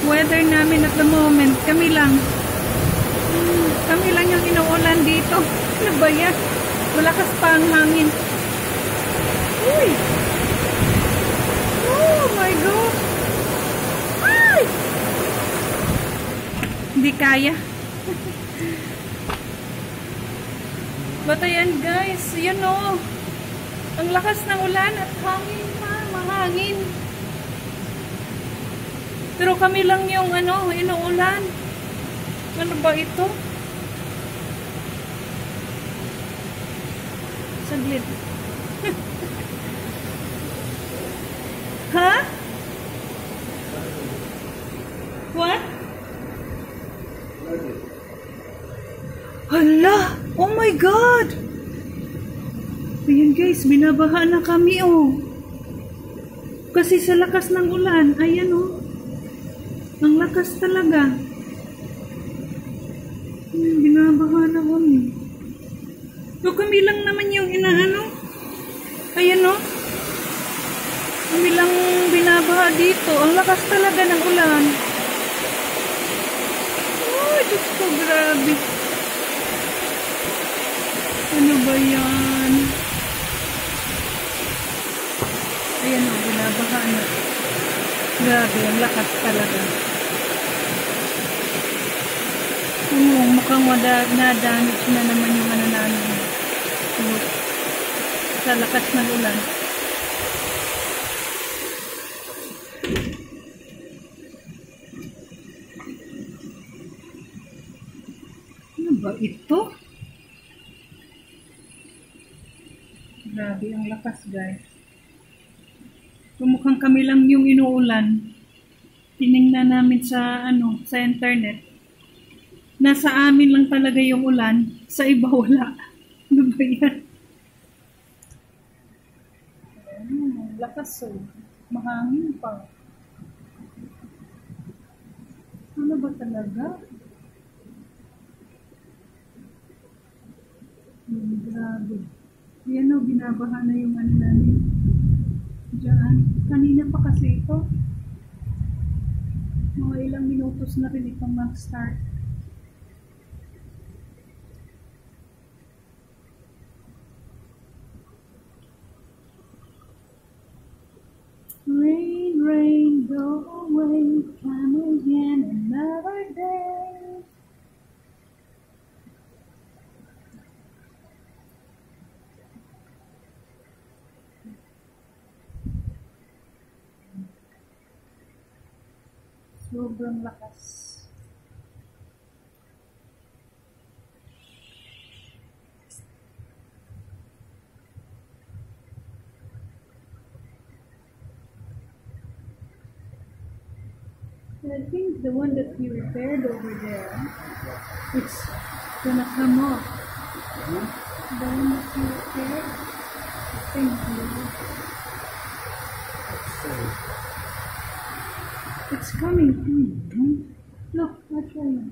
weather namin at the moment, kami lang. Kami lang yung inuulan dito. Ano ba yan? Malakas pa ang hangin. Uy! Oh my God! Ay! Hindi kaya. But ayan guys, yun o. Ang lakas ng ulan at hangin pa, mahangin. Pero kami lang yung inuulan. Ano ba ito? Saglit. Ha? What? Hala! Oh my God! Ayan guys, binabaha na kami oh. Kasi sa lakas ng ulan, ayan oh. Ang lakas talaga. Ayan, binabaha na kami. So kami lang naman yung inaano. Ayan oh. Kami lang binabaha dito. Ang lakas talaga ng ulan. Oh, Diyos ko, grabe. Ano ba yan? Ayan o, binabaha na. Grabe, ang lakas talaga. Mukhang na-damage na naman yung namin. Sa lakas ng ulan. Ano ba ito? Grabe, ang lakas guys. Mukhang kami lang yung inuulan. Tinignan namin sa sa internet. Nasa amin lang talaga yung ulan, sa iba wala. Ano ba yan? Lakas oh. Mahangin pa. Ano ba talaga? Grabe. Yan o, binabaha na yung namin. Diyan. Kanina pa kasi ito. Mga ilang minutos na rin itong mag-start. Rain, rain, go away, come again another day. Sobrang lakas. I think the one that we repaired over there, it's gonna come off. The one that we repaired, thank you. It's coming. Look, I'll show you.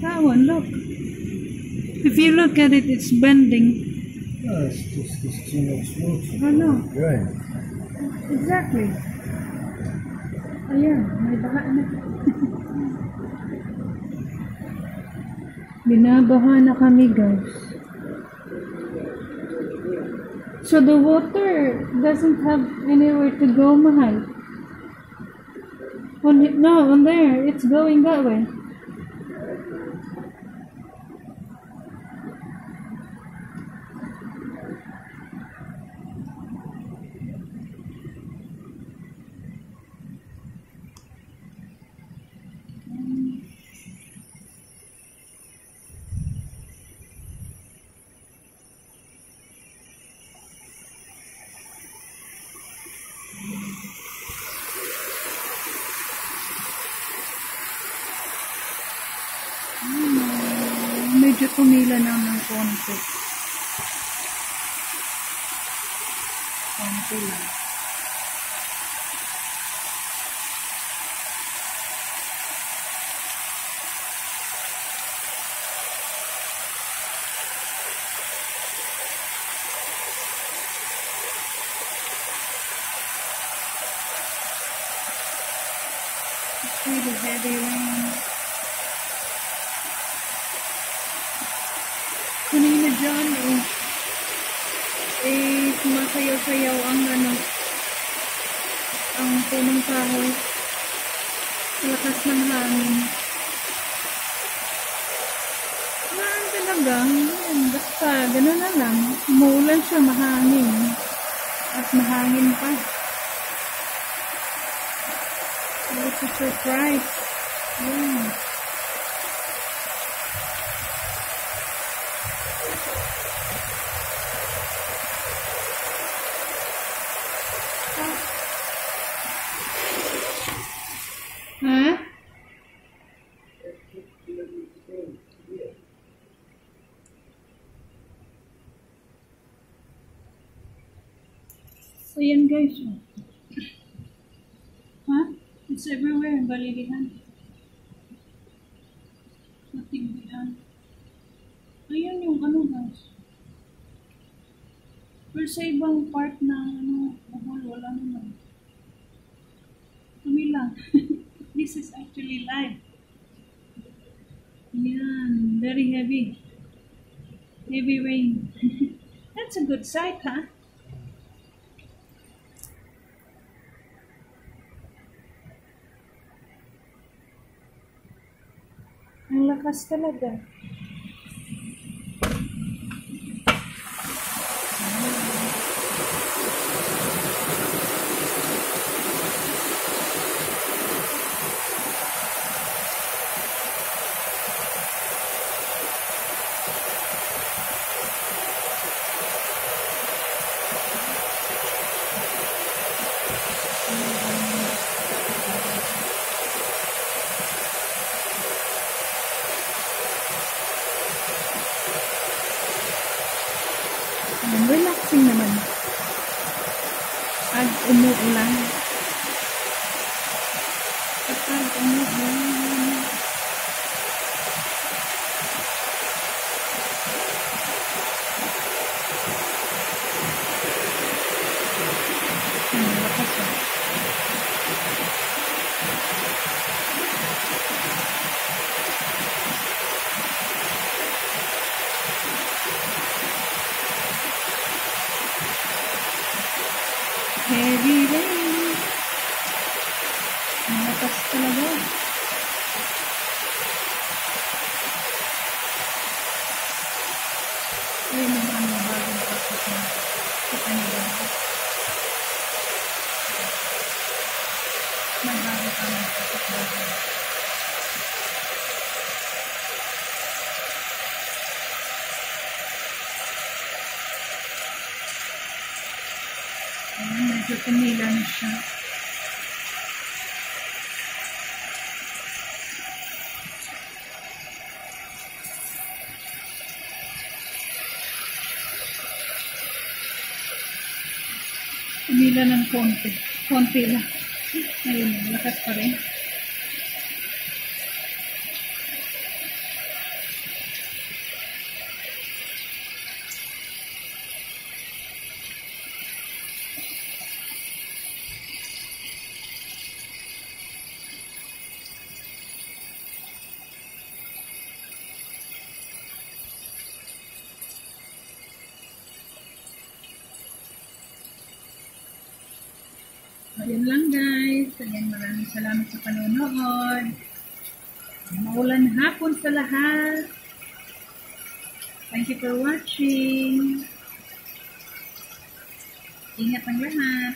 That one, look. If you look at it, it's bending. No, it's just too much water. Oh no. Right. Exactly. Ayan, may baha na. Binabaha na kami, guys. So the water doesn't have anywhere to go, mahal. On there, it's going that way. Medyo tumila na ng konti. Konti lang. It's really heavy rain. Kanina dyan, sumasayaw-sayaw ang ang punong kahoy. Sa lakas ng hangin. Talagang, basta, gano'n na lang. Umuulan siya, mahangin. At mahangin pa. So, it's a surprise. Yeah. Huh? So, yan guys. Huh? It's everywhere. Balilihan. Matigbihan. Ayan yung guys. Pero sa ibang part na buhol, wala naman. Kami lang. This is actually live. Yan. Very heavy. Heavy rain. That's a good sight, huh? Ang lakas talaga. Relaxing naman. Pag umuulan. Pag umuulan. Lakas siya. Heavy rain. Malakas talaga. Ayun naman ang bagong pasok na sa kanila. May bago kami pasok na. Medyo tumila na siya. Tumila ng konti. Konti lang. Ayun, lakas pa rin. Ayun lang guys. Again, maraming salamat sa panonood. Maulan hapon sa lahat. Thank you for watching. Ingat ang lahat.